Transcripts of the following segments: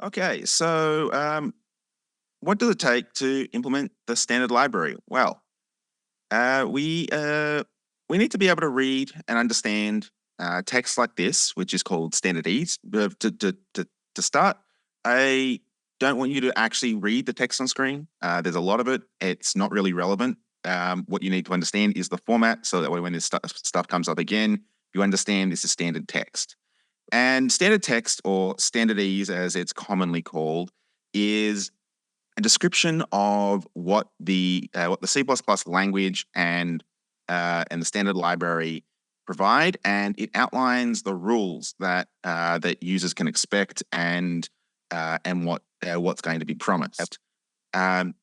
Okay, so what does it take to implement the standard library? Well, uh, we uh, we need to be able to read and understand text like this, which is called standardese. To start, I don't want you to actually read the text on screen. There's a lot of it. It's not really relevant. What you need to understand is the format, so that way when this stuff comes up again, you understand this is standard text. And standard text, or standardese as it's commonly called, is a description of what the C++ language and the standard library provide, and it outlines the rules that users can expect and what's going to be promised. Um,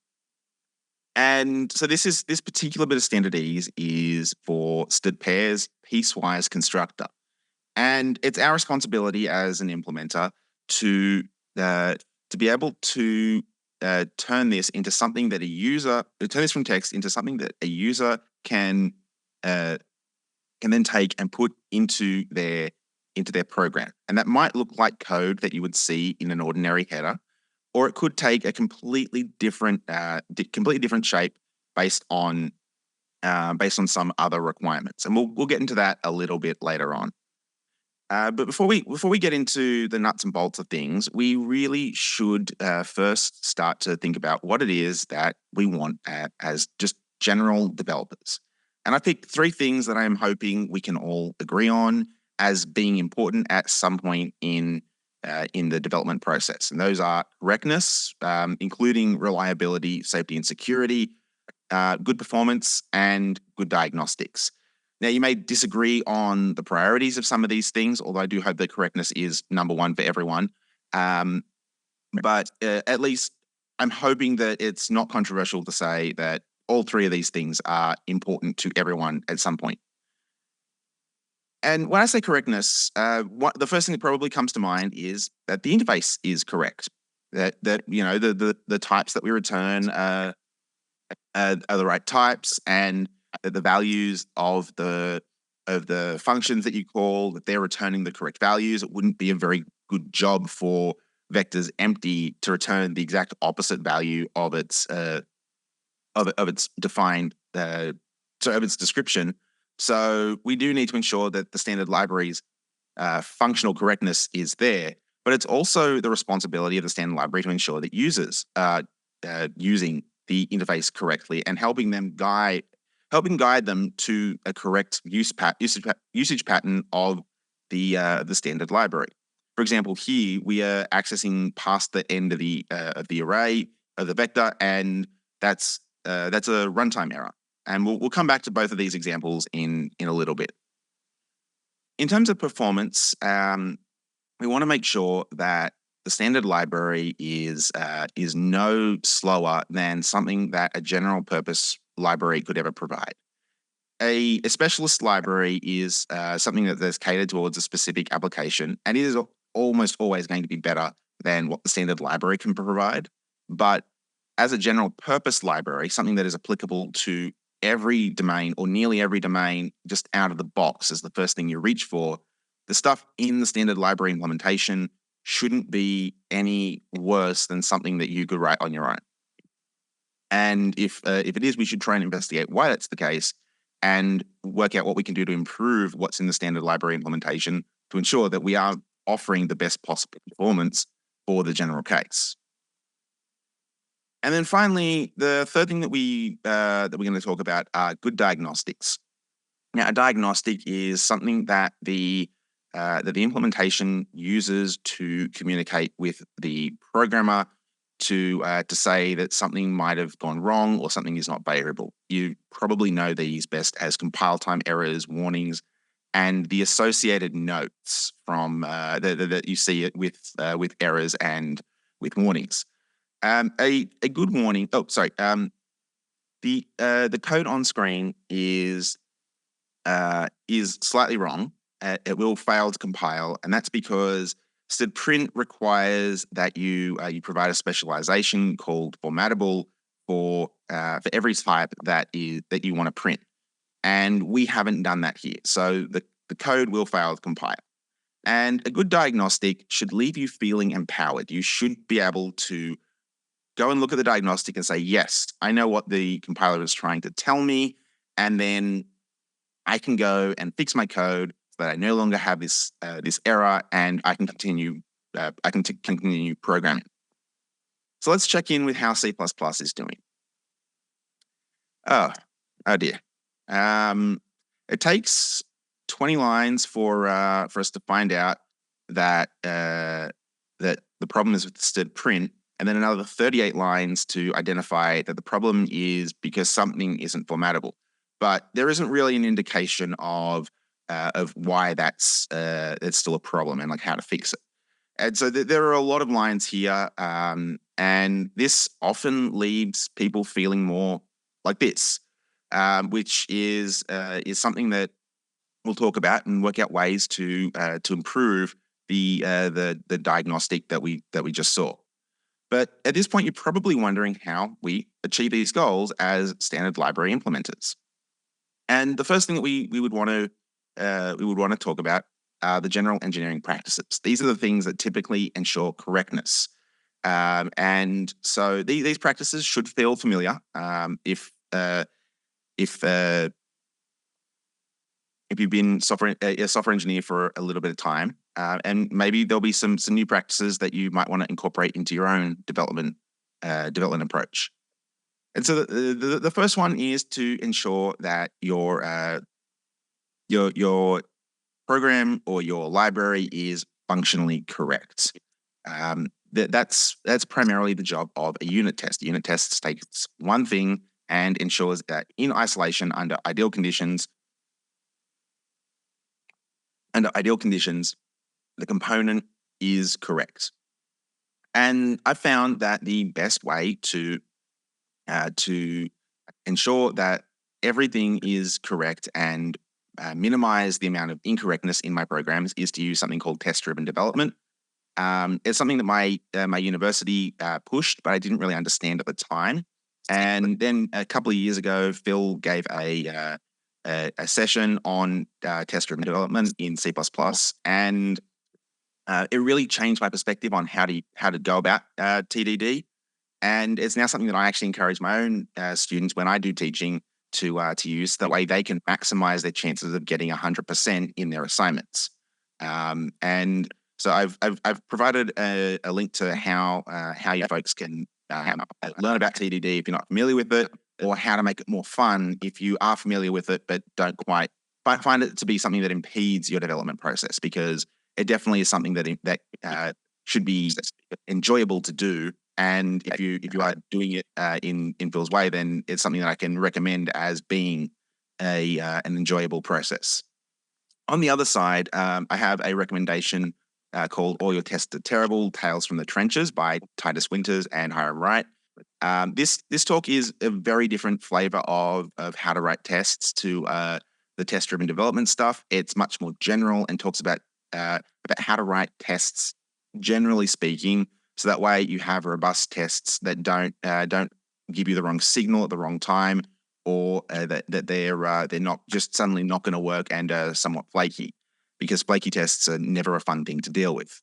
and so this particular bit of standardese is for std pairs piecewise constructor. And it's our responsibility as an implementer to be able to turn this into something that turn this from text into something that a user uh, can then take and put into their program. And that might look like code that you would see in an ordinary header, or it could take a completely different shape based on some other requirements. And we'll get into that a little bit later on. But before we get into the nuts and bolts of things, we really should first start to think about what it is that we want as just general developers. And I picked three things that I am hoping we can all agree on as being important at some point in the development process. And those are correctness, including reliability, safety, and security, good performance, and good diagnostics. Now, you may disagree on the priorities of some of these things, although I do hope that correctness is number one for everyone. But at least I'm hoping that it's not controversial to say that all three of these things are important to everyone at some point. And when I say correctness, the first thing that probably comes to mind is that the interface is correct. That the types that we return are the right types, and the values of the functions that you call, that they're returning the correct values. It wouldn't be a very good job for vectors empty to return the exact opposite value of its defined of its description. So we do need to ensure that the standard library's functional correctness is there, but it's also the responsibility of the standard library to ensure that users are using the interface correctly and helping guide them to a correct usage pattern of the standard library. For example, here we are accessing past the end of the array of the vector, and that's a runtime error. And we'll come back to both of these examples in a little bit. In terms of performance, we want to make sure that the standard library is no slower than something that a general purpose library could ever provide. A specialist library is something that's catered towards a specific application, and it is almost always going to be better than what the standard library can provide. But as a general purpose library, something that is applicable to every domain or nearly every domain just out of the box is the first thing you reach for, the stuff in the standard library implementation shouldn't be any worse than something that you could write on your own. And if it is, we should try and investigate why that's the case and work out what we can do to improve what's in the standard library implementation to ensure that we are offering the best possible performance for the general case. And then finally, the third thing that we're going to talk about are good diagnostics. Now, a diagnostic is something that the implementation uses to communicate with the programmer to say that something might have gone wrong or something is not favorable. You probably know these best as compile time errors, warnings, and the associated notes from that you see with errors and with warnings. A good warning. Oh, sorry. The code on screen is slightly wrong. It will fail to compile, and that's because stdprint requires that you provide a specialization called formattable for every type that you want to print, and we haven't done that here. So the code will fail to compile. And a good diagnostic should leave you feeling empowered. You should be able to go and look at the diagnostic and say, yes, I know what the compiler is trying to tell me. And then I can go and fix my code so that I no longer have this error, and I can continue continue programming. So let's check in with how C++ is doing. Oh dear. It takes 20 lines for us to find out that that the problem is with the std print, and then another 38 lines to identify that the problem is because something isn't formattable. But there isn't really an indication of why that's still a problem and like how to fix it. And so there are a lot of lines here, and this often leaves people feeling more like this, which is something that we'll talk about and work out ways to improve the diagnostic that we just saw. But at this point, you're probably wondering how we achieve these goals as standard library implementers. And the first thing that we would want to talk about are the general engineering practices. These are the things that typically ensure correctness. And so these practices should feel familiar if you've been a software engineer for a little bit of time, and maybe there'll be some new practices that you might want to incorporate into your own development approach. And so the first one is to ensure that your program or your library is functionally correct. That's primarily the job of a unit test. A unit test takes one thing and ensures that in isolation, under ideal conditions, the component is correct. And I found that the best way to ensure that everything is correct and minimize the amount of incorrectness in my programs is to use something called test-driven development. It's something that my university pushed, but I didn't really understand at the time. And then a couple of years ago, Phil gave a session on test-driven development in C++, and it really changed my perspective on how to go about TDD. And it's now something that I actually encourage my own students when I do teaching to use. That way, they can maximize their chances of getting 100% in their assignments. And so I've provided a link to how you folks can learn about TDD if you're not familiar with it, or how to make it more fun if you are familiar with it but don't quite find it to be something that impedes your development process, because it definitely is something that should be enjoyable to do. And if you are doing it in Phil's way, then it's something that I can recommend as being an enjoyable process. On the other side, I have a recommendation called All Your Tests Are Terrible, Tales from the Trenches by Titus Winters and Hiram Wright. This talk is a very different flavor of how to write tests to the test-driven development stuff. It's much more general and talks about how to write tests, generally speaking, so that way you have robust tests that don't give you the wrong signal at the wrong time, or that they're not just suddenly not going to work and are somewhat flaky, because flaky tests are never a fun thing to deal with.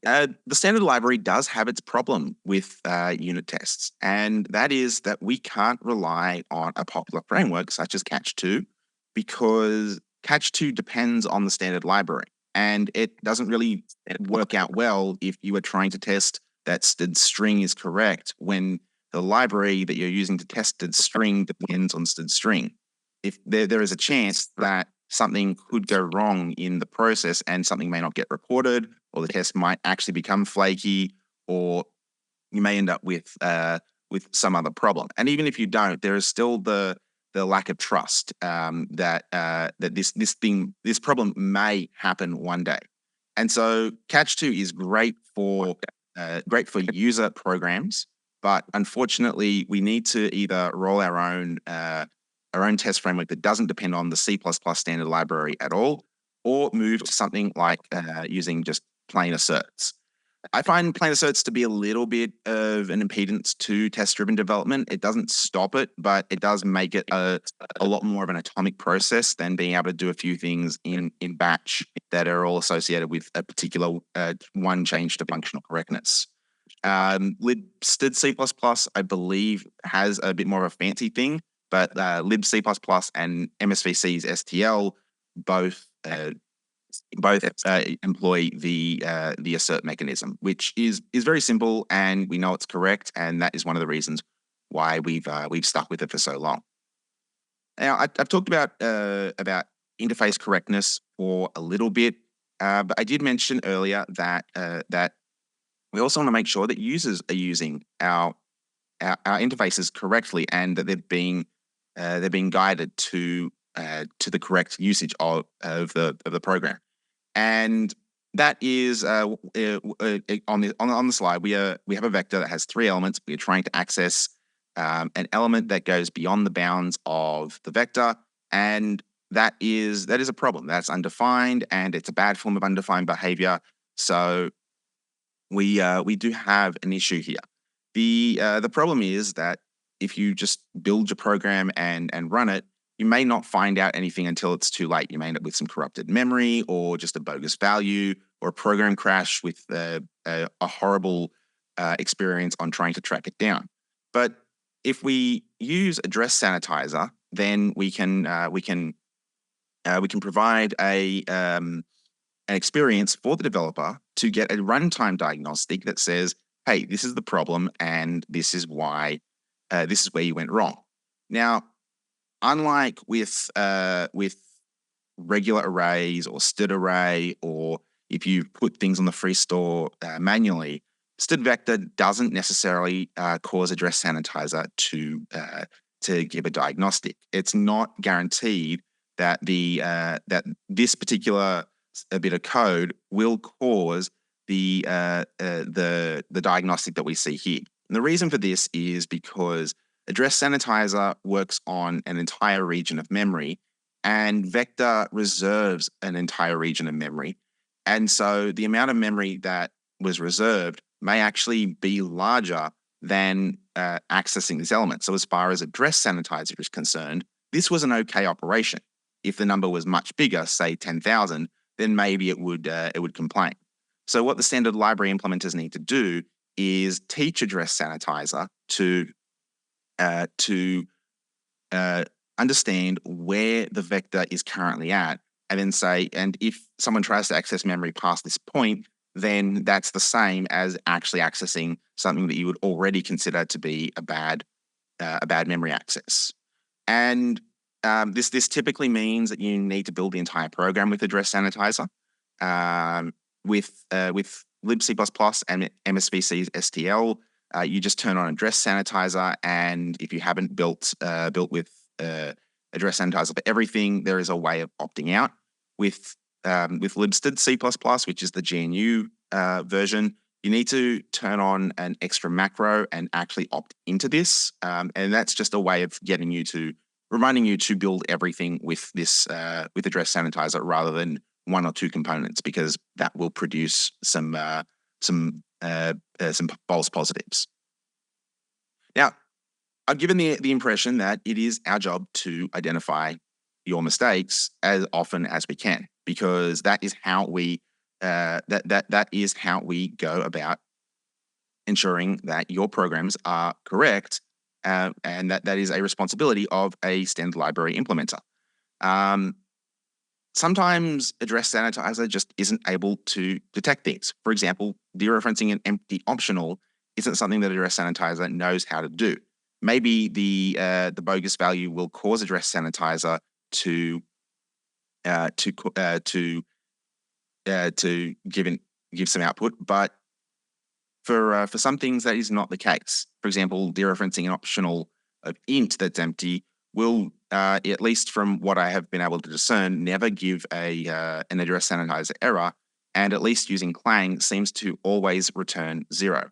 The standard library does have its problem with unit tests, and that is that we can't rely on a popular framework such as Catch2, because Catch2 depends on the standard library, and it doesn't really work out well if you are trying to test that std string is correct when the library that you're using to test std string depends on std string. If there is a chance that something could go wrong in the process and something may not get reported, or the test might actually become flaky, or you may end up with some other problem. And even if you don't, there is still the lack of trust that this problem may happen one day. And so Catch2 is great for user programs, but unfortunately, we need to either roll our own test framework that doesn't depend on the C++ standard library at all, or move to something like using just plain asserts. I find plain asserts to be a little bit of an impedance to test-driven development. It doesn't stop it, but it does make it a lot more of an atomic process than being able to do a few things in batch that are all associated with a particular one change to functional correctness. libstd C++, I believe, has a bit more of a fancy thing, but libc++ and MSVC's STL both employ the assert mechanism, which is very simple, and we know it's correct, and that is one of the reasons why we've stuck with it for so long. Now, I've talked about interface correctness for a little bit, but I did mention earlier that we also want to make sure that users are using our interfaces correctly, and that they're being guided to the correct usage of the program. And that is on the slide. We have a vector that has 3 elements. We are trying to access an element that goes beyond the bounds of the vector, and that is a problem. That's undefined, and it's a bad form of undefined behavior. So we do have an issue here. The problem is that if you just build your program and run it, you may not find out anything until it's too late. You may end up with some corrupted memory, or just a bogus value, or a program crash with a horrible experience on trying to track it down. But if we use address sanitizer, then we can provide an experience for the developer to get a runtime diagnostic that says, "Hey, this is the problem, and this is why. This is where you went wrong." Now, unlike with regular arrays or std array, or if you put things on the free store manually, std vector doesn't necessarily cause address sanitizer to give a diagnostic. It's not guaranteed that that this particular bit of code will cause the diagnostic that we see here. And the reason for this is because address sanitizer works on an entire region of memory, and vector reserves an entire region of memory. And so the amount of memory that was reserved may actually be larger than accessing this element. So as far as address sanitizer is concerned, this was an okay operation. If the number was much bigger, say 10,000, then maybe it would complain. So what the standard library implementers need to do is teach address sanitizer to understand where the vector is currently at, and then say, and if someone tries to access memory past this point, then that's the same as actually accessing something that you would already consider to be a bad memory access. And this typically means that you need to build the entire program with address sanitizer. With libc++ and MSVC's STL, you just turn on address sanitizer, and if you haven't built with address sanitizer for everything, there is a way of opting out. With libstd C++, which is the GNU version, you need to turn on an extra macro and actually opt into this, and that's just a way of reminding you to build everything with this with address sanitizer rather than 1 or 2 components, because that will produce some false positives. Now, I've given the impression that it is our job to identify your mistakes as often as we can, because that is how we that is how we go about ensuring that your programs are correct, and that is a responsibility of a standard library implementer. Sometimes address sanitizer just isn't able to detect things. For example, dereferencing an empty optional isn't something that address sanitizer knows how to do. Maybe the bogus value will cause address sanitizer to give some output, but for some things that is not the case. For example, dereferencing an optional of int that's empty will, at least from what I have been able to discern, never give an address sanitizer error, and at least using Clang seems to always return 0.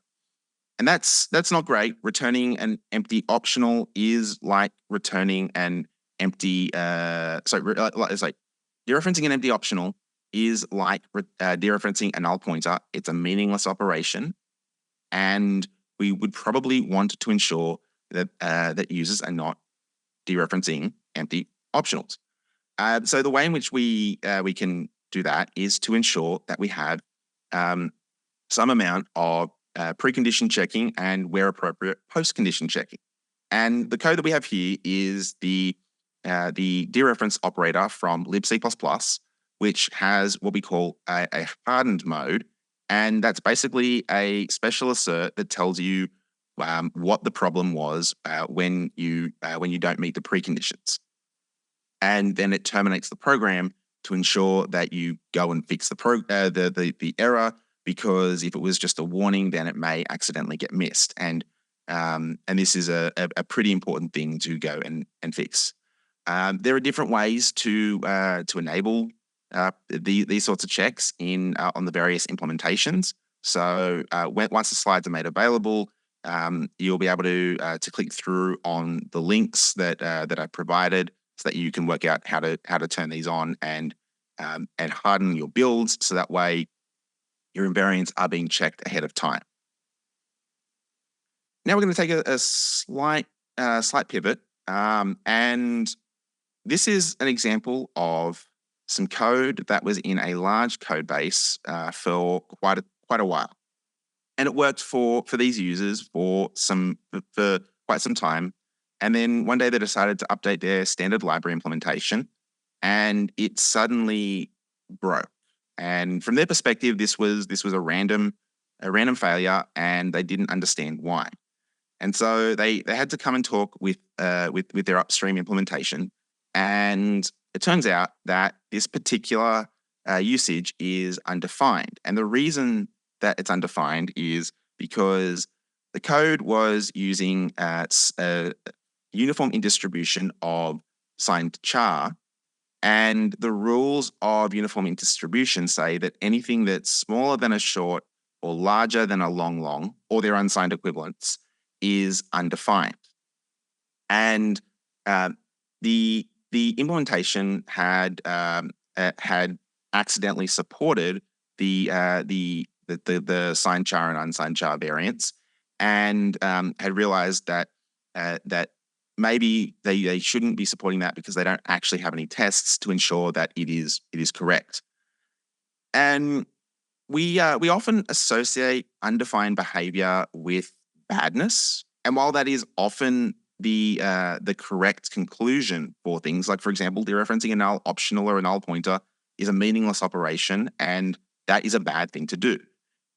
And that's not great. Returning an empty optional is like returning an empty. It's like dereferencing an empty optional is like dereferencing a null pointer. It's a meaningless operation, and we would probably want to ensure that that users are not dereferencing empty optionals. So the way in which we can do that is to ensure that we have some amount of precondition checking and, where appropriate, post-condition checking. And the code that we have here is the dereference operator from libc++, which has what we call a hardened mode. And that's basically a special assert that tells you what the problem was when you don't meet the preconditions. And then it terminates the program to ensure that you go and fix the error, because if it was just a warning, then it may accidentally get missed. And this is a pretty important thing to go and fix. There are different ways to enable these sorts of checks on the various implementations. So once the slides are made available, you'll be able to click through on the links that I provided, so that you can work out how to turn these on and harden your builds, so that way your invariants are being checked ahead of time. Now we're going to take a slight pivot, and this is an example of some code that was in a large code base for quite a while, and it worked for these users for quite some time. And then one day they decided to update their standard library implementation, and it suddenly broke. And from their perspective, this was a random failure, and they didn't understand why. And so they had to come and talk with their upstream implementation. And it turns out that this particular usage is undefined. And the reason that it's undefined is because the code was using a uniform in distribution of signed char, and the rules of uniform in distribution say that anything that's smaller than a short or larger than a long, or their unsigned equivalents, is undefined. And the implementation had accidentally supported the signed char and unsigned char variants, and had realized that maybe they shouldn't be supporting that because they don't actually have any tests to ensure that it is correct. And we often associate undefined behavior with badness, and while that is often the correct conclusion for things, like, for example, dereferencing a null optional or a null pointer is a meaningless operation, and that is a bad thing to do.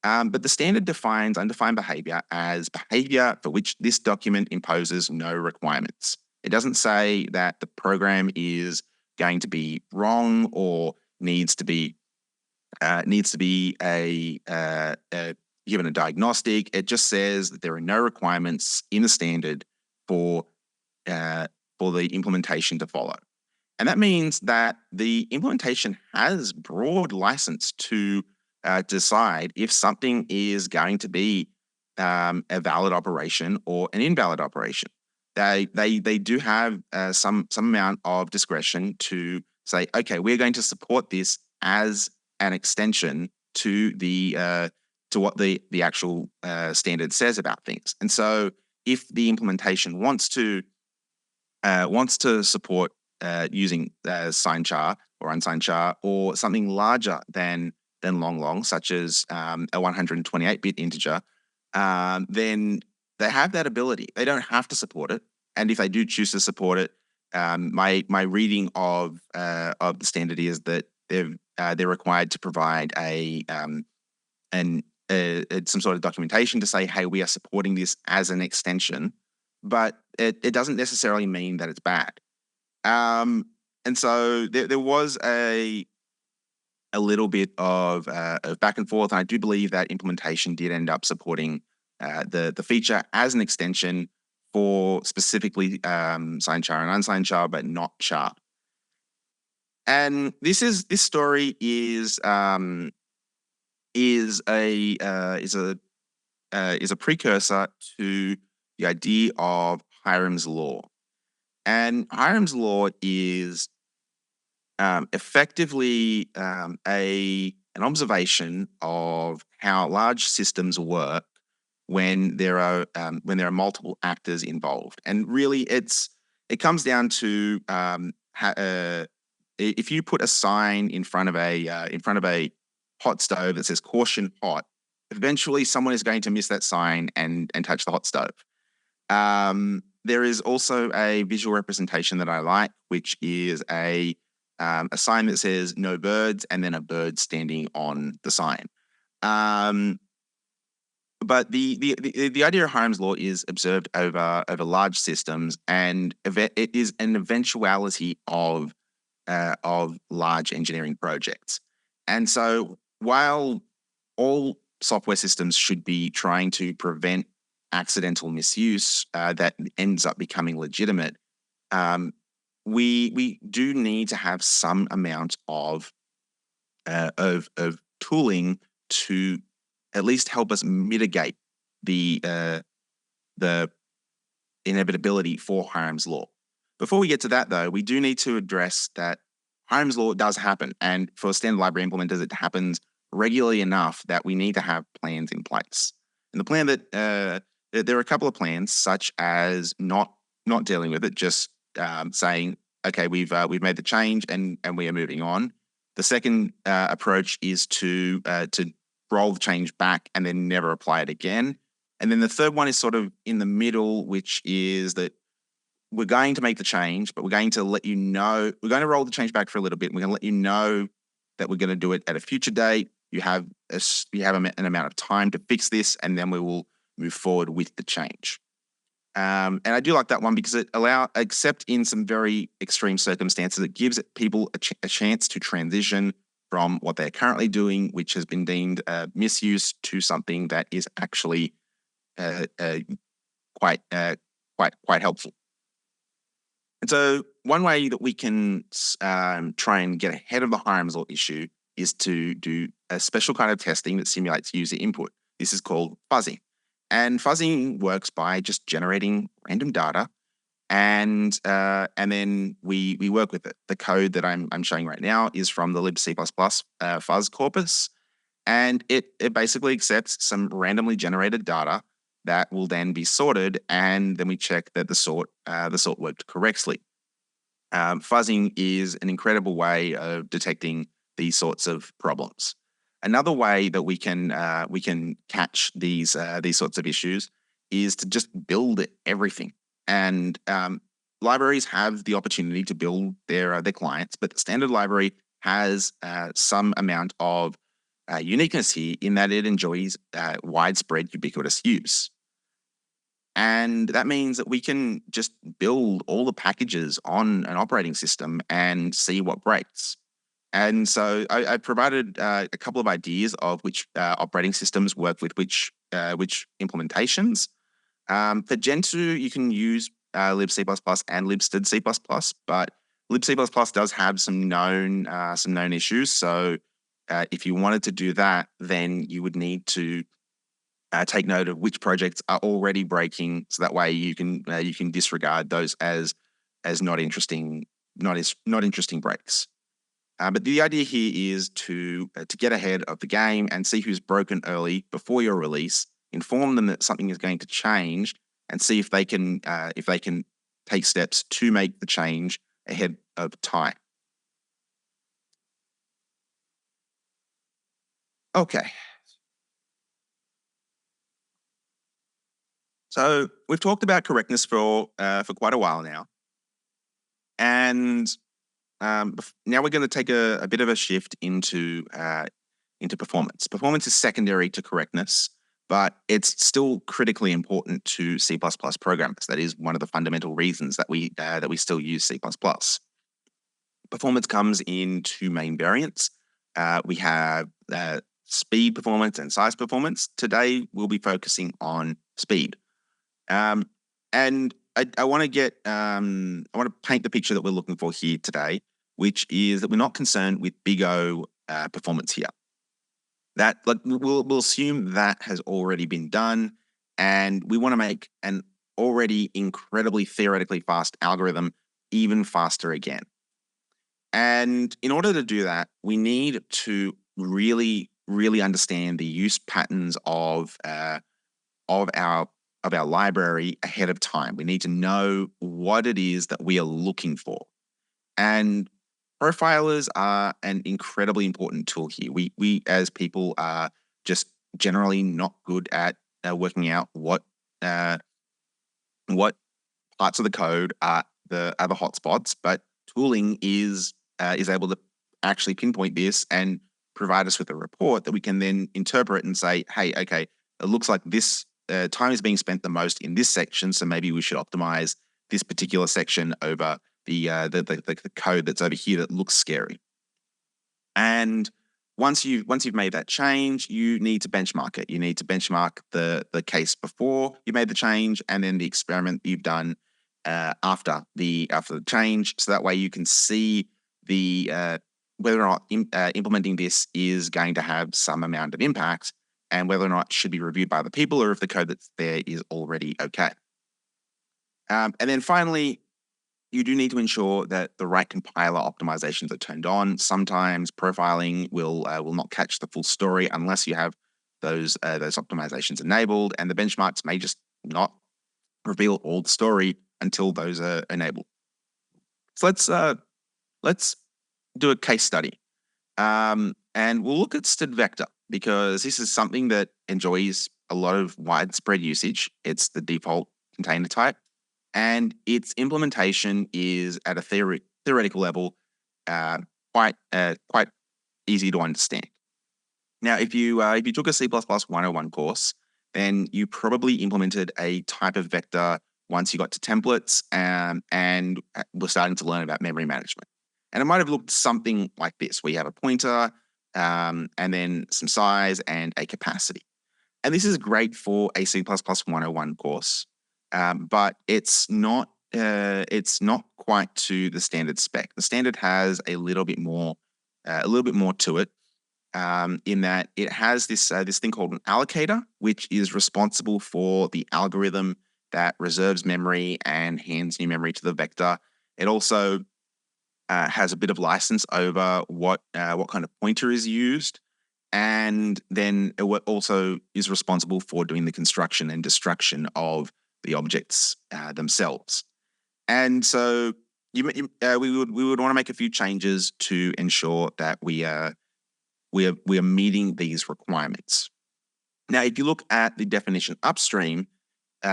But the standard defines undefined behavior as behavior for which this document imposes no requirements. It doesn't say that the program is going to be wrong or needs to be given a diagnostic. It just says that there are no requirements in the standard for the implementation to follow. And that means that the implementation has broad license to decide if something is going to be a valid operation or an invalid operation. They do have some amount of discretion to say, okay, we're going to support this as an extension to what the actual standard says about things. And so, if the implementation wants to support using signed char or unsigned char, or something larger than long, such as a 128-bit integer, then they have that ability. They don't have to support it, and if they do choose to support it, my reading of the standard is that they're required to provide some sort of documentation to say, hey, we are supporting this as an extension, but it doesn't necessarily mean that it's bad. And so there was a little bit of back and forth, and I do believe that implementation did end up supporting the feature as an extension for specifically signed char and unsigned char, but not char. And this story is a precursor to the idea of Hiram's law. And Hiram's law is effectively an observation of how large systems work when there are multiple actors involved, and really it comes down to if you put a sign in front of a hot stove that says "caution hot," eventually someone is going to miss that sign and touch the hot stove. There is also a visual representation that I like, which is a sign that says "no birds" and then a bird standing on the sign. Um, but the idea of Hiram's law is observed over large systems, and it is an eventuality of large engineering projects. And so, while all software systems should be trying to prevent accidental misuse that ends up becoming legitimate, um, we do need to have some amount of tooling to at least help us mitigate the inevitability for Hiram's law. Before we get to that, though, we do need to address that Hiram's law does happen, and for standard library implementers, it happens regularly enough that we need to have plans in place. And the plan that there are a couple of plans, such as not dealing with it, just saying, okay, we've made the change and we are moving on. The second approach is to roll the change back and then never apply it again. And then the third one is sort of in the middle, which is that we're going to make the change, but we're going to let you know, we're going to roll the change back for a little bit. And we're going to let you know that we're going to do it at a future date. You have an amount of time to fix this, and then we will move forward with the change. And I do like that one because it except in some very extreme circumstances, it gives people a chance to transition from what they're currently doing, which has been deemed misuse, to something that is actually quite helpful. And so, one way that we can try and get ahead of the Hiram's law issue is to do a special kind of testing that simulates user input. This is called fuzzing. And fuzzing works by just generating random data, and then we work with it. The code that I'm showing right now is from the libc++ fuzz corpus, and it basically accepts some randomly generated data that will then be sorted, and then we check that the sort worked correctly. Fuzzing is an incredible way of detecting these sorts of problems. Another way that we can catch these sorts of issues is to just build everything. And libraries have the opportunity to build their clients, but the standard library has some amount of uniqueness here in that it enjoys widespread ubiquitous use. And that means that we can just build all the packages on an operating system and see what breaks. And so I provided a couple of ideas of which operating systems work with which implementations. For Gentoo, you can use libc++ and libstd++, but libc++ does have some known issues. So if you wanted to do that, then you would need to take note of which projects are already breaking, so that way you can disregard those as not interesting breaks. But the idea here is to get ahead of the game and see who's broken early before your release, inform them that something is going to change, and see if they can take steps to make the change ahead of time. Okay. So we've talked about correctness for quite a while now, and now we're going to take a bit of a shift into performance. Performance is secondary to correctness, but it's still critically important to C++ programmers. That is one of the fundamental reasons that we still use C++. Performance comes in two main variants. We have speed performance and size performance. Today we'll be focusing on speed. And I want to paint the picture that we're looking for here today, which is that we're not concerned with big O performance here. That we'll assume that has already been done, and we want to make an already incredibly theoretically fast algorithm even faster again. And in order to do that, we need to really, really understand the use patterns of our library ahead of time. We need to know what it is that we are looking for. And profilers are an incredibly important tool here. We as people are just generally not good at working out what parts of the code are the hotspots, but tooling is able to actually pinpoint this and provide us with a report that we can then interpret and say, hey, okay, it looks like this time is being spent the most in this section, so maybe we should optimize this particular section over the code that's over here that looks scary. And once you've made that change, you need to benchmark it. You need to benchmark the case before you made the change, and then the experiment you've done after the change, so that way you can see the whether or not implementing this is going to have some amount of impact, and whether or not it should be reviewed by other people, or if the code that's there is already okay. And then finally, you do need to ensure that the right compiler optimizations are turned on. Sometimes profiling will not catch the full story unless you have those optimizations enabled, and the benchmarks may just not reveal all the story until those are enabled. So let's do a case study, and we'll look at std_vector, because this is something that enjoys a lot of widespread usage. It's the default container type, and its implementation is at a theoretical level quite easy to understand. Now, if you took a C++ 101 course, then you probably implemented a type of vector once you got to templates and were starting to learn about memory management. And it might have looked something like this, where you have a pointer and then some size and a capacity. And this is great for a C++ 101 course, but it's not quite to the standard spec. The standard has a little bit more to it, in that it has this thing called an allocator, which is responsible for the algorithm that reserves memory and hands new memory to the vector. It also has a bit of license over what kind of pointer is used, and then it also is responsible for doing the construction and destruction of the objects themselves. And so we would want to make a few changes to ensure that we are meeting these requirements. Now, if you look at the definition upstream,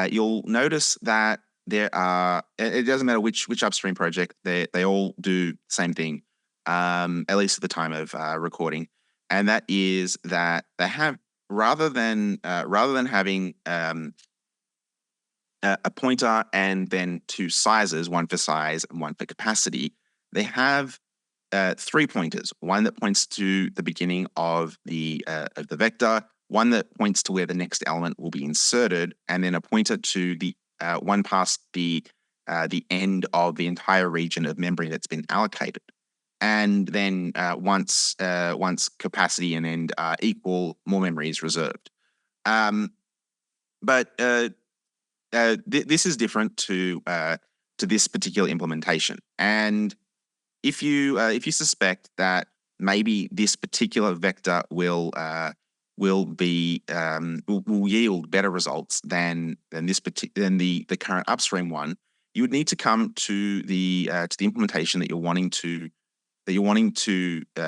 you'll notice that there are, it doesn't matter which upstream project, they all do the same thing, at least at the time of recording, and that is that they have, rather than having a pointer and then two sizes, one for size and one for capacity, they have 3 pointers: one that points to the beginning of the vector, one that points to where the next element will be inserted, and then a pointer to the one past the end of the entire region of memory that's been allocated. And then once capacity and end are equal, more memory is reserved. But this is different to this particular implementation. And if you suspect that maybe this particular vector will yield better results than the current upstream one, you would need to come to the implementation that you're wanting to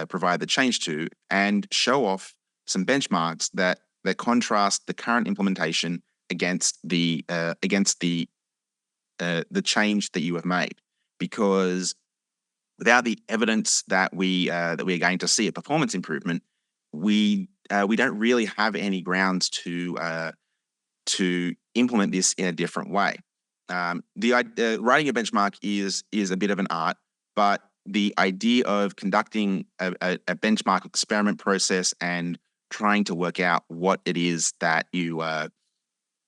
provide the change to, and show off some benchmarks that contrast the current implementation against the change that you have made. Because without the evidence that we are going to see a performance improvement, we don't really have any grounds to implement this in a different way. Writing a benchmark is a bit of an art, but the idea of conducting a benchmark experiment process and trying to work out what it is that you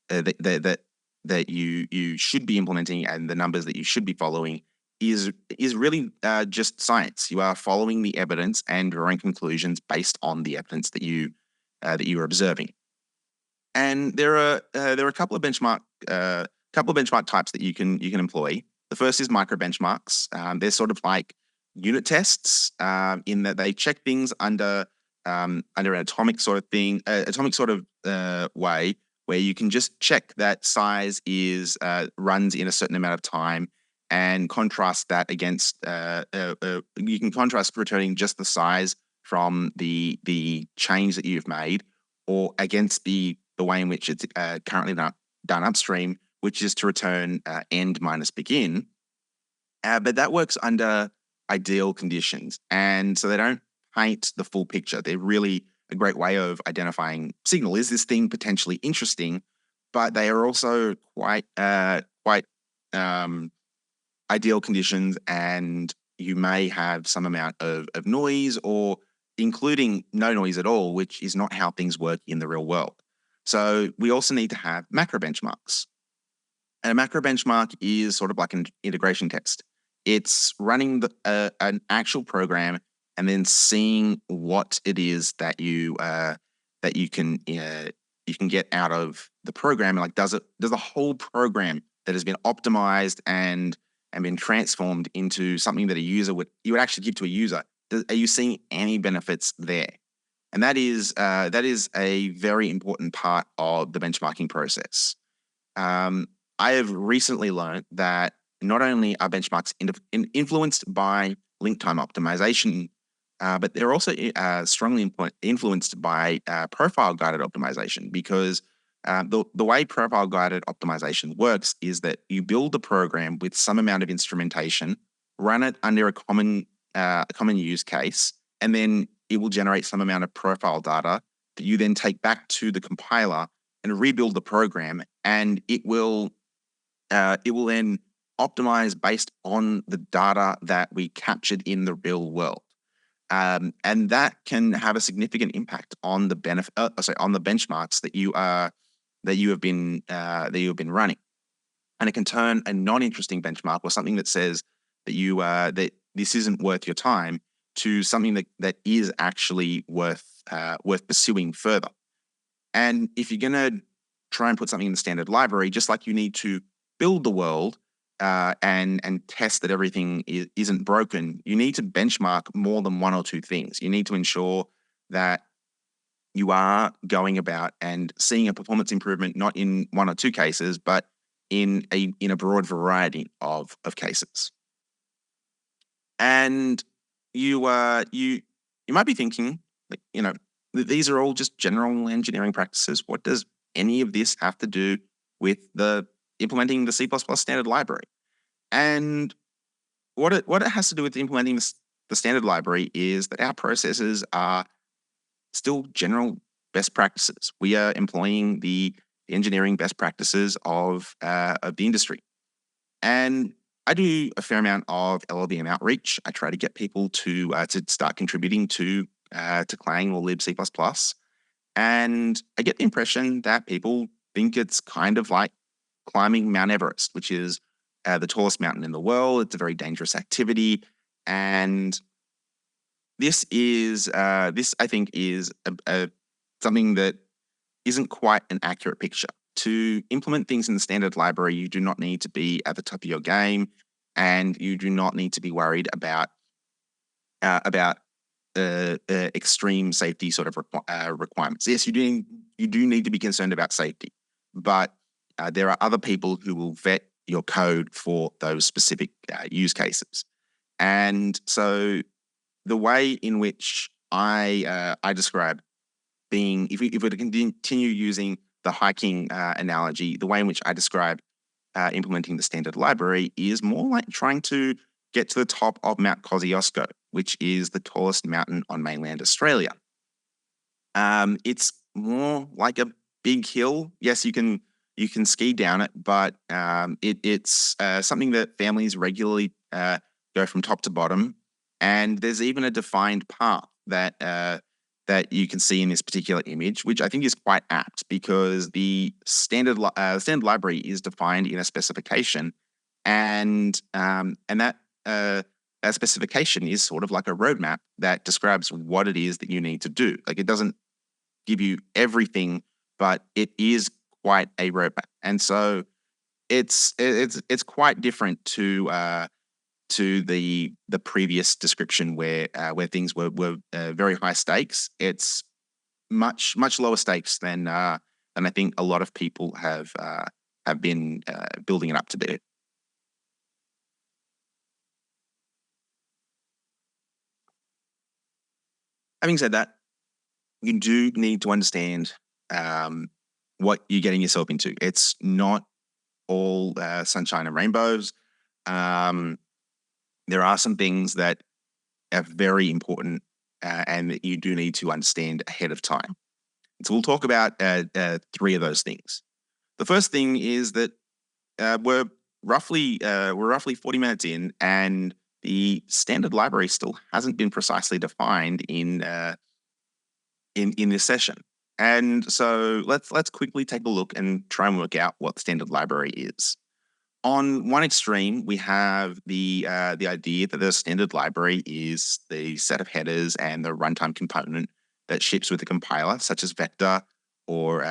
that you should be implementing and the numbers that you should be following is really just science. You are following the evidence and drawing conclusions based on the evidence that you are observing. And there are a couple of benchmark types that you can employ. The first is micro benchmarks. They're sort of like unit tests, in that they check things under an atomic sort of way, where you can just check that size is runs in a certain amount of time, and contrast that against you can contrast returning just the size from the change that you've made, or against the way in which it's currently done upstream, which is to return end minus begin. But that works under ideal conditions, and so they don't paint the full picture. They're really a great way of identifying signal. Is this thing potentially interesting? But they are also quite ideal conditions, and you may have some amount of noise, or including no noise at all, which is not how things work in the real world. So we also need to have macro benchmarks. And a macro benchmark is sort of like an integration test. It's running an actual program and then seeing what it is that you can get out of the program. Like, does the whole program that has been optimized and been transformed into something that you would actually give to a user? Are you seeing any benefits there? And that is a very important part of the benchmarking process. I have recently learned that not only are benchmarks influenced by link time optimization, but they're also strongly influenced by profile-guided optimization, because the way profile-guided optimization works is that you build the program with some amount of instrumentation, run it under a common use case, and then it will generate some amount of profile data that you then take back to the compiler and rebuild the program, and it will then optimize based on the data that we captured in the real world. And that can have a significant impact on the benchmarks that you have been running. And it can turn a non-interesting benchmark, or something that says that that this isn't worth your time, to something that is actually worth pursuing further. And if you're going to try and put something in the standard library, just like you need to build the world and test that everything isn't broken, you need to benchmark more than one or two things. You need to ensure that you are going about and seeing a performance improvement, not in one or two cases, but in a broad variety of cases. And you might be thinking, these are all just general engineering practices. What does any of this have to do with implementing the C++ standard library? And what it has to do with implementing the standard library is that our processes are still general best practices. We are employing the engineering best practices of the industry. And I do a fair amount of LLVM outreach. I try to get people to start contributing to Clang or libc++. And I get the impression that people think it's kind of like climbing Mount Everest, which is the tallest mountain in the world. It's a very dangerous activity. And this I think is something that isn't quite an accurate picture. To implement things in the standard library, you do not need to be at the top of your game, and you do not need to be worried about extreme safety sort of requirements. Yes, you do need to be concerned about safety, but there are other people who will vet your code for those specific use cases. And so the way in which I describe being, if we were to continue using the hiking analogy, the way in which I describe implementing the standard library is more like trying to get to the top of Mount Kosciuszko, which is the tallest mountain on mainland Australia. It's more like a big hill. Yes, you can ski down it, but it's something that families regularly go from top to bottom. And there's even a defined path that you can see in this particular image, which I think is quite apt, because the standard library is defined in a specification, and that specification is sort of like a roadmap that describes what it is that you need to do. Like, it doesn't give you everything, but it is quite a roadmap, and so it's quite different to to the previous description where things were very high stakes. It's much lower stakes than I think a lot of people have been building it up to be. Having said that, you do need to understand what you're getting yourself into. It's not all sunshine and rainbows. There are some things that are very important and that you do need to understand ahead of time. So we'll talk about three of those things. The first thing is that we're roughly 40 minutes in, and the standard library still hasn't been precisely defined in this session. And so let's quickly take a look and try and work out what the standard library is. On one extreme, we have the idea that the standard library is the set of headers and the runtime component that ships with the compiler, such as vector or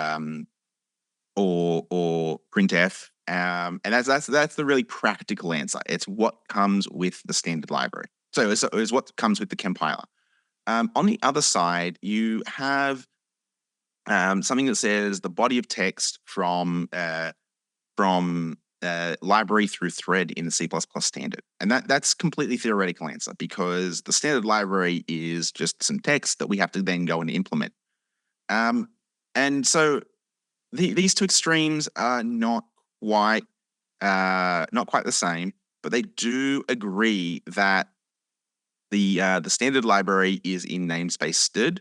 printf, and that's the really practical answer. It's what comes with the standard library. So it's what comes with the compiler. On the other side, you have something that says the body of text from library through thread in the C++ standard. And that's completely theoretical answer, because the standard library is just some text that we have to then go and implement. And so these two extremes are not quite the same, but they do agree that the standard library is in namespace std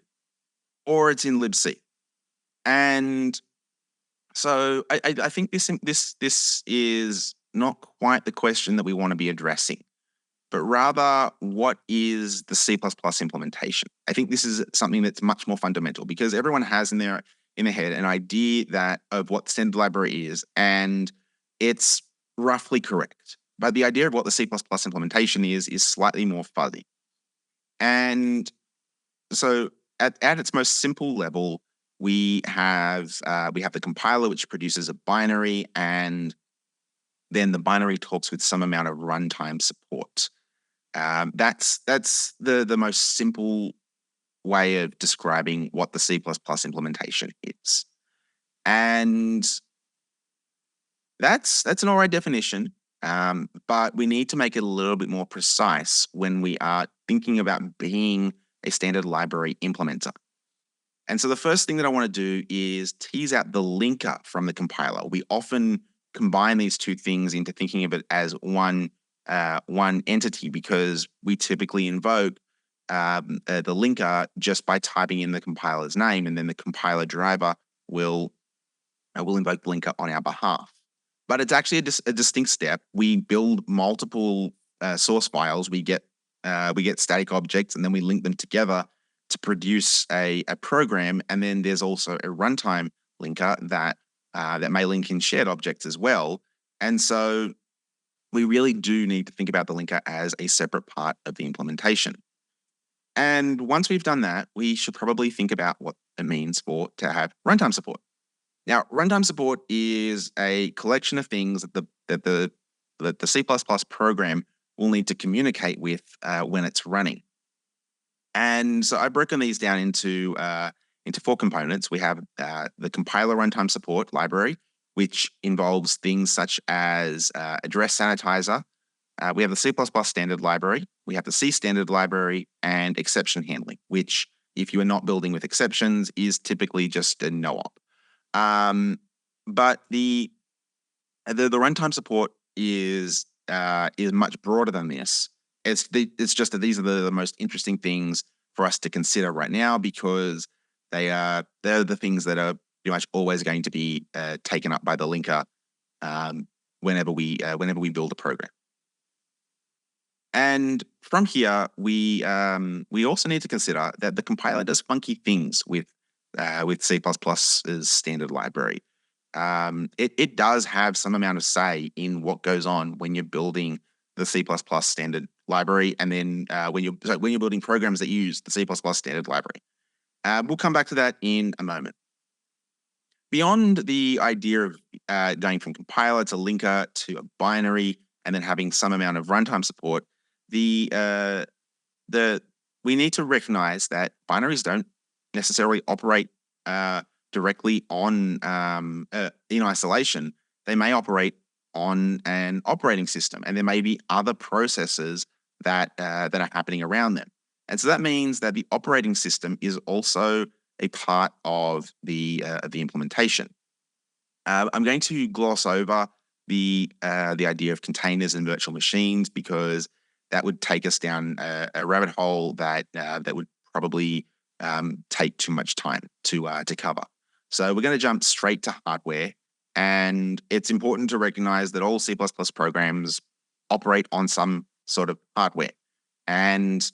or it's in libc. And so I think this is not quite the question that we want to be addressing, but rather what is the C++ implementation? I think this is something that's much more fundamental, because everyone has in their head an idea of what the standard library is, and it's roughly correct. But the idea of what the C++ implementation is slightly more fuzzy. And so at its most simple level, we have the compiler, which produces a binary, and then the binary talks with some amount of runtime support. That's the most simple way of describing what the C++ implementation is. And that's an all right definition, but we need to make it a little bit more precise when we are thinking about being a standard library implementer. And so the first thing that I want to do is tease out the linker from the compiler. We often combine these two things into thinking of it as one entity, because we typically invoke the linker just by typing in the compiler's name, and then the compiler driver will invoke the linker on our behalf. But it's actually a distinct step. We build multiple source files. We get static objects, and then we link them together to produce a program. And then there's also a runtime linker that may link in shared objects as well. And so we really do need to think about the linker as a separate part of the implementation. And once we've done that, we should probably think about what it means to have runtime support. Now, runtime support is a collection of things that the C++ program will need to communicate with when it's running. And so I've broken these down into 4 components. We have the compiler runtime support library, which involves things such as address sanitizer. We have the C++ standard library. We have the C standard library, and exception handling, which, if you are not building with exceptions, is typically just a no-op. But the runtime support is much broader than this. It's just that these are the most interesting things for us to consider right now, because they're the things that are pretty much always going to be taken up by the linker whenever we build a program. And from here, we also need to consider that the compiler does funky things with C++'s standard library. It does have some amount of say in what goes on when you're building the C++ standard library, and then when you're building programs that use the C++ standard library. We'll come back to that in a moment. Beyond the idea of going from compiler to linker to a binary and then having some amount of runtime support, we need to recognize that binaries don't necessarily operate directly on in isolation. They may operate on an operating system, and there may be other processes that are happening around them. And so that means that the operating system is also a part of the implementation. I'm going to gloss over the idea of containers and virtual machines, because that would take us down a rabbit hole that would probably take too much time to cover. So we're going to jump straight to hardware, and it's important to recognize that all C++ programs operate on some sort of hardware, and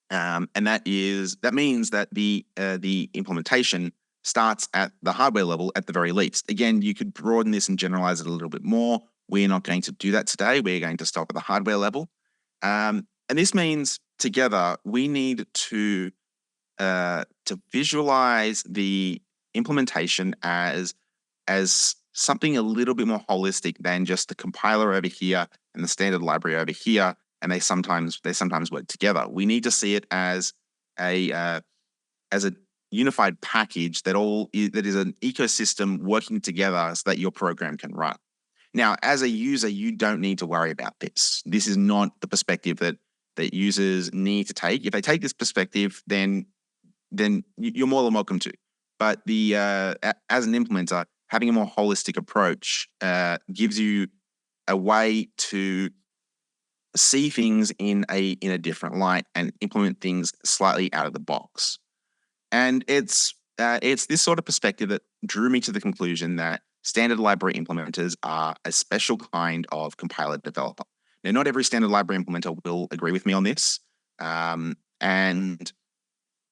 that means that the implementation starts at the hardware level at the very least. Again, you could broaden this and generalize it a little bit more. We're not going to do that today. We're going to stop at the hardware level. And this means together we need to visualize the implementation as something a little bit more holistic than just the compiler over here and the standard library over here, and they sometimes work together. We need to see it as a unified package that is an ecosystem working together so that your program can run. Now, as a user, you don't need to worry about this. This is not the perspective that users need to take. If they take this perspective, then you're more than welcome to. But as an implementer, having a more holistic approach gives you a way to see things in a different light and implement things slightly out of the box. And it's this sort of perspective that drew me to the conclusion that standard library implementers are a special kind of compiler developer. Now, not every standard library implementer will agree with me on this, and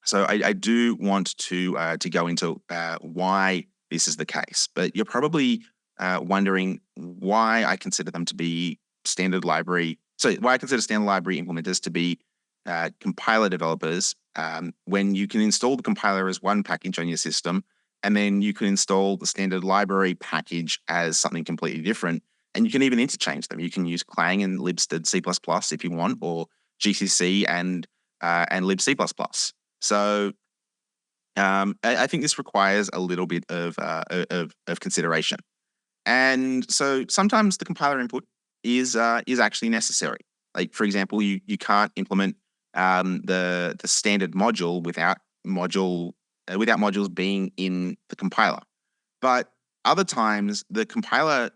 so I do want to go into why this is the case. But you're probably wondering why I consider them to be standard library. So why I consider standard library implementers to be compiler developers, when you can install the compiler as one package on your system, and then you can install the standard library package as something completely different. And you can even interchange them. You can use Clang and libstd C++ if you want, or GCC and libc++. So I think this requires a little bit of consideration. And so sometimes the compiler input is actually necessary. Like, for example, you can't implement the standard module without modules being in the compiler. But other times, the compiler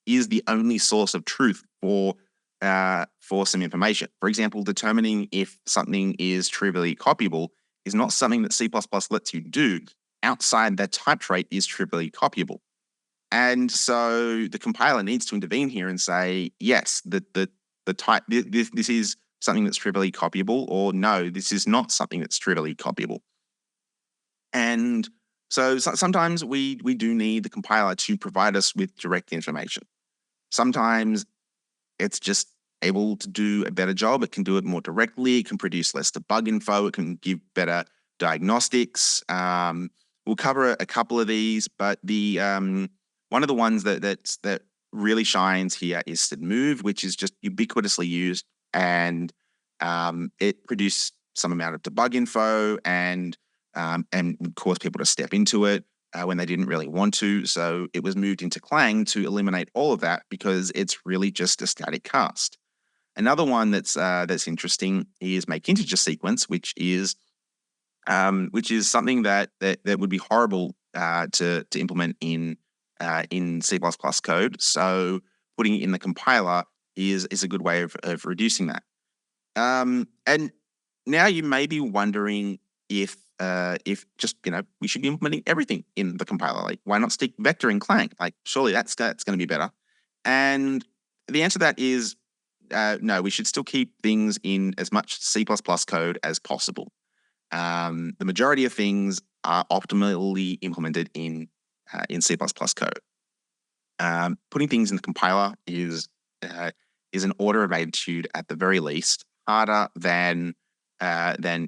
is the only source of truth for some information. For example, determining if something is trivially copyable is not something that C++ lets you do outside that type trait is trivially copyable. And so the compiler needs to intervene here and say, yes, the type this is something that's trivially copyable, or no, this is not something that's trivially copyable. And so sometimes we do need the compiler to provide us with direct information. Sometimes it's just able to do a better job. It can do it more directly. It can produce less debug info. It can give better diagnostics. We'll cover a couple of these, but the one of the ones that really shines here is std-move, which is just ubiquitously used, and it produced some amount of debug info and caused people to step into it when they didn't really want to. So it was moved into Clang to eliminate all of that, because it's really just a static cast. Another one that's interesting is make integer sequence, which is something that would be horrible to implement in C++ code. So putting it in the compiler is a good way of reducing that. And now you may be wondering if just we should be implementing everything in the compiler. Like, why not stick vector in Clang? Like, surely that's going to be better. And the answer to that is no. We should still keep things in as much C++ code as possible. The majority of things are optimally implemented in C++ code. Putting things in the compiler is an order of magnitude, at the very least, harder than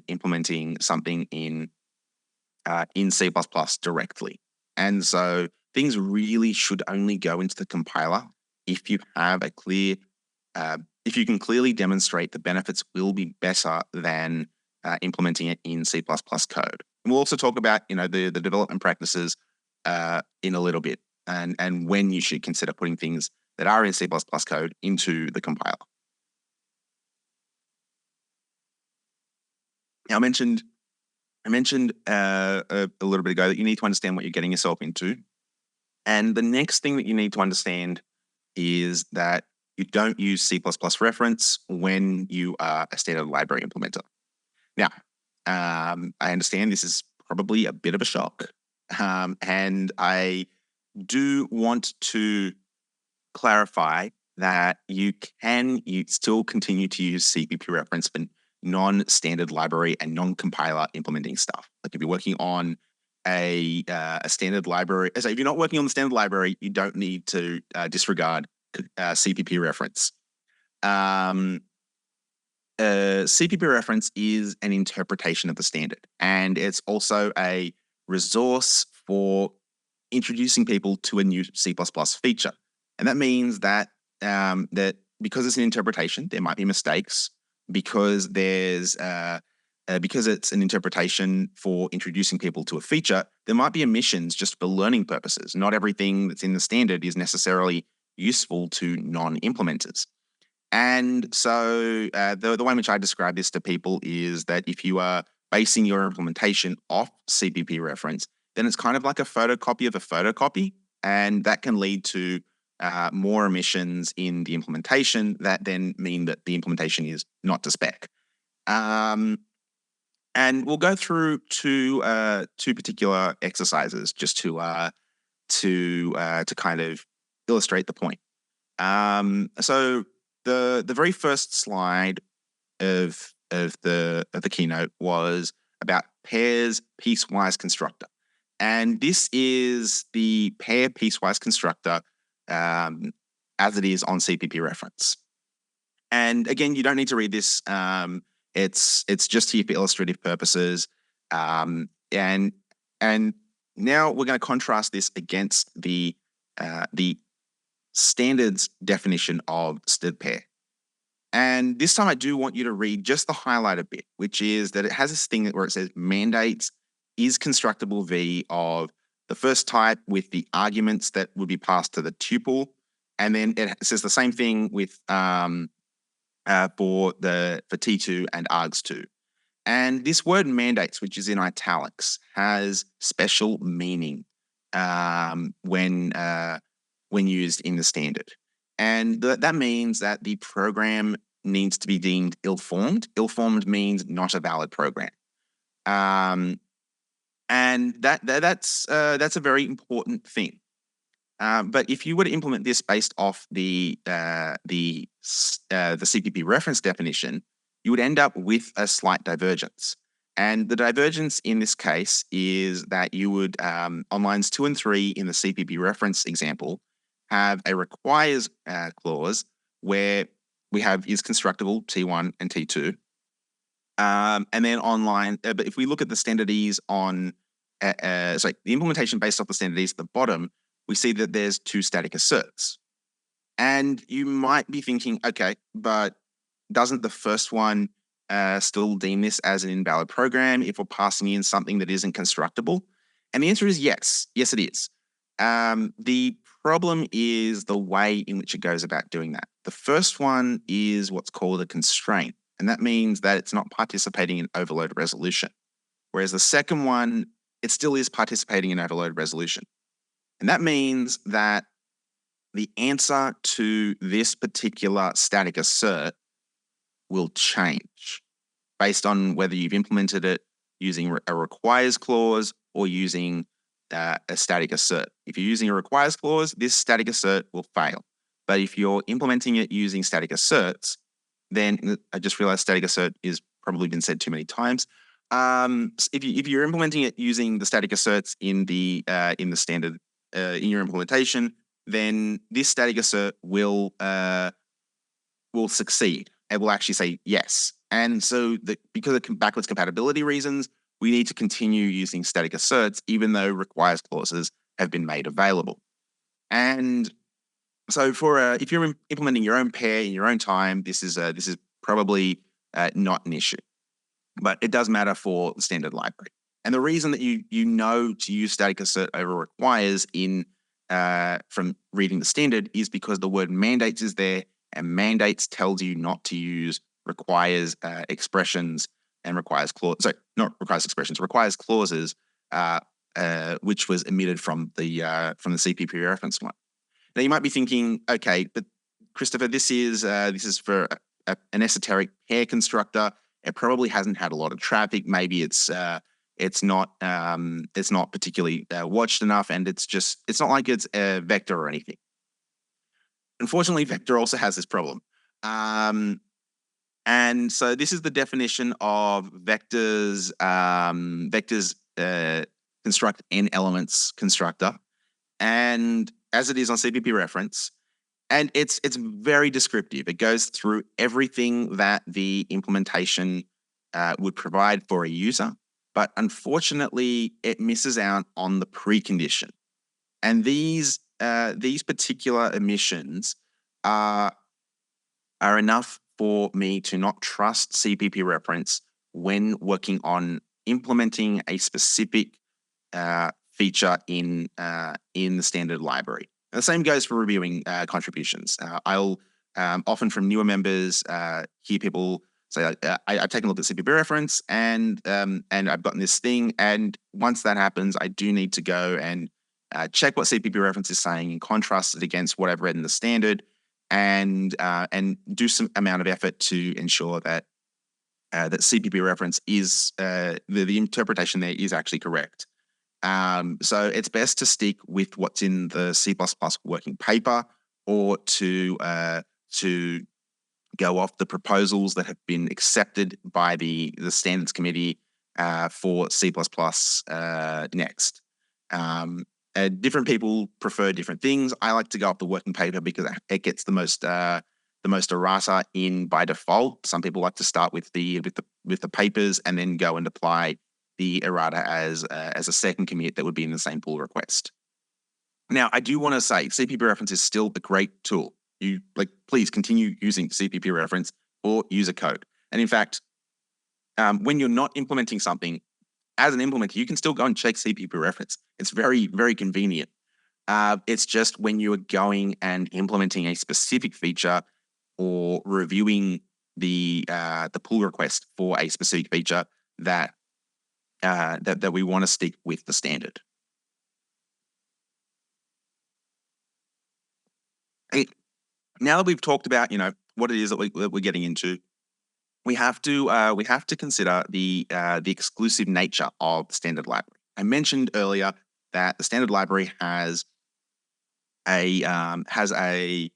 implementing something in C++ directly. And so things really should only go into the compiler if you have a clear if you can clearly demonstrate the benefits will be better than implementing it in C++ code. And we'll also talk about, the development practices in a little bit, and when you should consider putting things that are in C++ code into the compiler. Now, I mentioned a little bit ago that you need to understand what you're getting yourself into. And the next thing that you need to understand is that you don't use C++ reference when you are a standard library implementer. Now, I understand this is probably a bit of a shock, and I do want to clarify that you still continue to use CPP reference for non-standard library and non-compiler implementing stuff. Like if you're working on a standard library, so if you're not working on the standard library, you don't need to disregard CPP reference. CPP reference is an interpretation of the standard, and it's also a resource for introducing people to a new C++ feature. And that means that that because it's an interpretation, there might be mistakes. Because it's an interpretation for introducing people to a feature, there might be omissions just for learning purposes. Not everything that's in the standard is necessarily useful to non-implementers. And so the way in which I describe this to people is that if you are basing your implementation off CPP reference, then it's kind of like a photocopy of a photocopy, and that can lead to more omissions in the implementation that then mean that the implementation is not to spec. And we'll go through two particular exercises just to kind of illustrate the point. So the very first slide of the keynote was about pairs piecewise constructor, and this is the pair piecewise constructor as it is on CPP reference. And again, you don't need to read this. It's just here for illustrative purposes. And now we're going to contrast this against the standards definition of std pair. And this time I do want you to read just the highlighted bit, which is that it has this thing where it says mandates is constructible V of the first type with the arguments that would be passed to the tuple. And then it says the same thing with for T2 and args2. And this word mandates, which is in italics, has special meaning when used in the standard. And that means that the program needs to be deemed ill-formed. Ill-formed means not a valid program. And that's a very important thing. But if you were to implement this based off the CPP reference definition, you would end up with a slight divergence. And the divergence in this case is that you would, on lines 2 and 3 in the CPP reference example, have a requires clause where we have is constructible T1 and T2. And then online, but if we look at the standardies on, the implementation based off the standardies at the bottom, we see that there's 2 static asserts. And you might be thinking, okay, but doesn't the first one still deem this as an invalid program if we're passing in something that isn't constructible? And the answer is yes. Yes, it is. The problem is the way in which it goes about doing that. The first one is what's called a constraint, and that means that it's not participating in overload resolution. Whereas the second one, it still is participating in overload resolution. And that means that the answer to this particular static assert will change based on whether you've implemented it using a requires clause or using a static assert. If you're using a requires clause, this static assert will fail. But if you're implementing it using static asserts, then I just realized static assert is probably been said too many times. If you're implementing it using the static asserts in the standard in your implementation, then this static assert will succeed. It will actually say yes. And so because of backwards compatibility reasons, we need to continue using static asserts even though requires clauses have been made available. And So if you're implementing your own pair in your own time, this is probably not an issue, but it does matter for the standard library. And the reason that you know to use static assert over requires from reading the standard is because the word mandates is there, and mandates tells you not to use requires expressions and requires clauses. Sorry, not requires expressions, requires clauses, which was omitted from the CPP reference one. Now you might be thinking, okay, but Christopher, this is for an esoteric pair constructor. It probably hasn't had a lot of traffic. Maybe it's not particularly watched enough, and it's not like it's a vector or anything. Unfortunately, vector also has this problem. And so this is the definition of vectors. Vectors construct n elements constructor, and as it is on CPP reference, and it's very descriptive. It goes through everything that the implementation would provide for a user, but unfortunately, it misses out on the precondition. And these particular omissions are enough for me to not trust CPP reference when working on implementing a specific feature in the standard library. And the same goes for reviewing contributions. I'll often from newer members hear people say, I've taken a look at CPP reference and I've gotten this thing. And once that happens, I do need to go and check what CPP reference is saying and contrast it against what I've read in the standard, and do some amount of effort to ensure that that CPP reference is the interpretation there is actually correct. So it's best to stick with what's in the C++ working paper, or to go off the proposals that have been accepted by the standards committee for C++ next. Different people prefer different things. I like to go off the working paper because it gets the most errata in by default. Some people like to start with the papers and then go and apply the errata as a second commit that would be in the same pull request. Now, I do want to say CPP reference is still a great tool. Please continue using CPP reference or user code. And in fact, when you're not implementing something, as an implementer, you can still go and check CPP reference. It's very, very convenient. It's just when you are going and implementing a specific feature or reviewing the pull request for a specific feature that we want to stick with the standard. Now that we've talked about what it is that we're getting into, we have to consider the exclusive nature of the standard library. I mentioned earlier that the standard library has a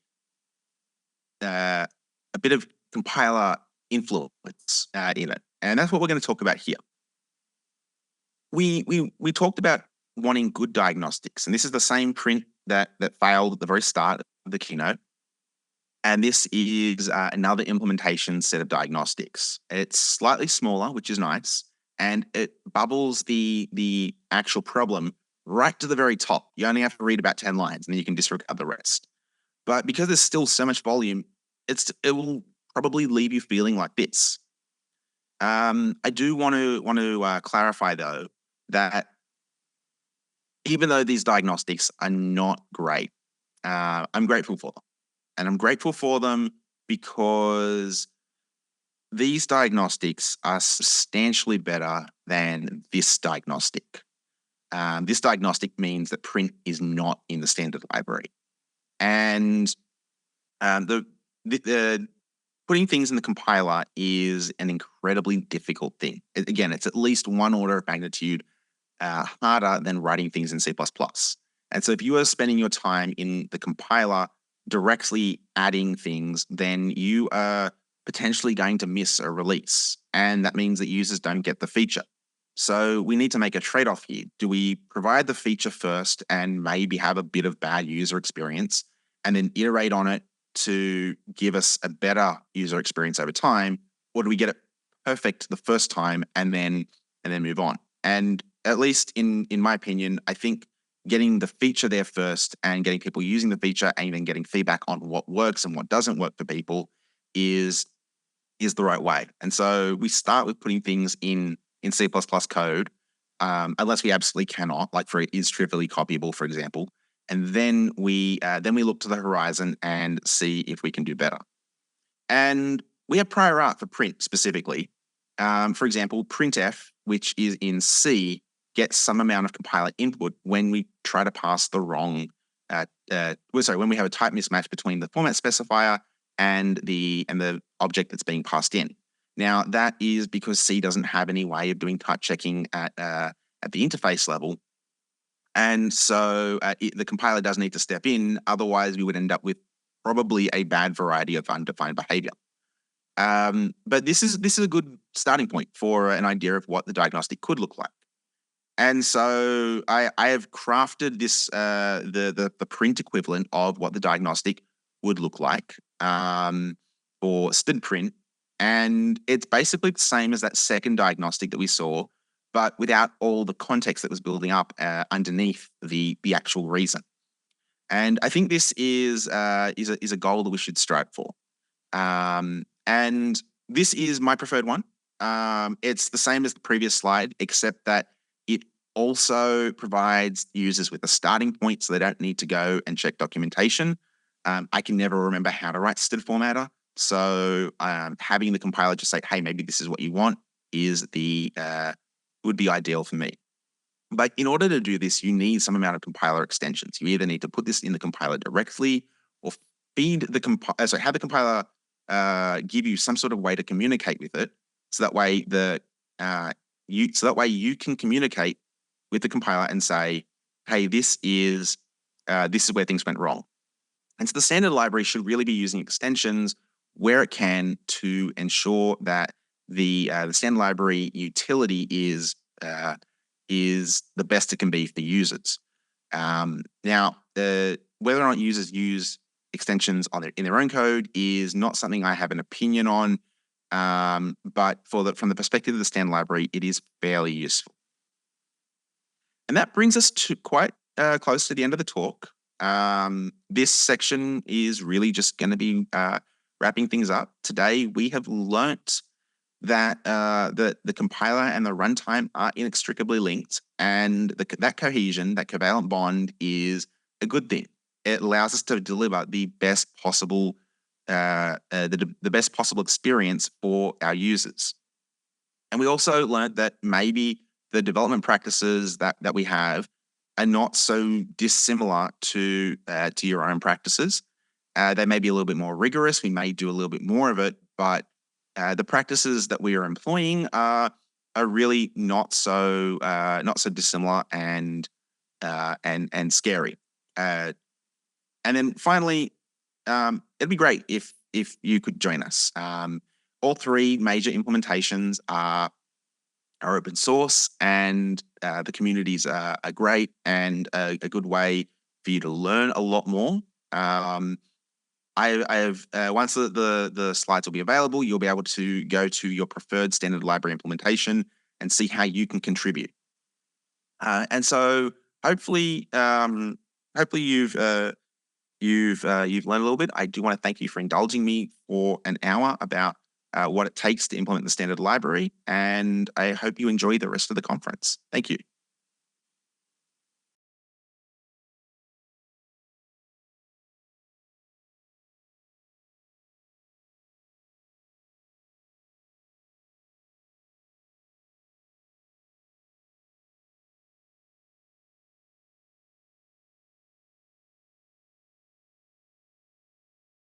bit of compiler influence in it, and that's what we're going to talk about here. We talked about wanting good diagnostics, and this is the same print that failed at the very start of the keynote. And this is another implementation set of diagnostics. It's slightly smaller, which is nice, and it bubbles the actual problem right to the very top. You only have to read about 10 lines, and then you can disregard the rest. But because there's still so much volume, it will probably leave you feeling like this. I do want to clarify, though, that even though these diagnostics are not great, I'm grateful for them. And I'm grateful for them because these diagnostics are substantially better than this diagnostic. This diagnostic means that print is not in the standard library. And putting things in the compiler is an incredibly difficult thing. Again, it's at least one order of magnitude harder than writing things in C++. And so if you are spending your time in the compiler directly adding things, then you are potentially going to miss a release. And that means that users don't get the feature. So we need to make a trade-off here. Do we provide the feature first and maybe have a bit of bad user experience and then iterate on it to give us a better user experience over time? Or do we get it perfect the first time and then move on? And at least in my opinion, I think getting the feature there first and getting people using the feature and then getting feedback on what works and what doesn't work for people is the right way. And so we start with putting things in C++ code, unless we absolutely cannot, like for it is trivially copyable, for example. And then we look to the horizon and see if we can do better. And we have prior art for print specifically. For example, printf, which is in C, gets some amount of compiler input when we try to pass the wrong, when we have a type mismatch between the format specifier and the object that's being passed in. Now, that is because C doesn't have any way of doing type checking at the interface level. And so the compiler does need to step in. Otherwise, we would end up with probably a bad variety of undefined behavior. But this is a good starting point for an idea of what the diagnostic could look like. And so I have crafted this the print equivalent of what the diagnostic would look like for std print, and it's basically the same as that second diagnostic that we saw, but without all the context that was building up underneath the actual reason. And I think this is a goal that we should strive for. And this is my preferred one. It's the same as the previous slide, except that it also provides users with a starting point so they don't need to go and check documentation. I can never remember how to write std formatter. So having the compiler just say, hey, maybe this is what you want would be ideal for me. But in order to do this, you need some amount of compiler extensions. You either need to put this in the compiler directly or have the compiler give you some sort of way to communicate with it, so that way you can communicate with the compiler and say, hey, this is where things went wrong. And so the standard library should really be using extensions where it can to ensure that the standard library utility is the best it can be for users. Now, whether or not users use extensions in their own code is not something I have an opinion on, but from the perspective of the standard library, it is fairly useful. And that brings us to quite close to the end of the talk. This section is really just going to be wrapping things up. Today, we have learnt that the compiler and the runtime are inextricably linked, and that cohesion, that covalent bond, is a good thing. It allows us to deliver the best possible experience for our users. And we also learned that maybe the development practices that we have are not so dissimilar to your own practices. They may be a little bit more rigorous. We may do a little bit more of it, but the practices that we are employing are really not so dissimilar and scary. And then finally, it'd be great if you could join us. All three major implementations are open source, and the communities are great and a good way for you to learn a lot more. I have once the slides will be available, you'll be able to go to your preferred standard library implementation and see how you can contribute. And so hopefully you've learned a little bit. I do want to thank you for indulging me for an hour about what it takes to implement the standard library, and I hope you enjoy the rest of the conference. Thank you.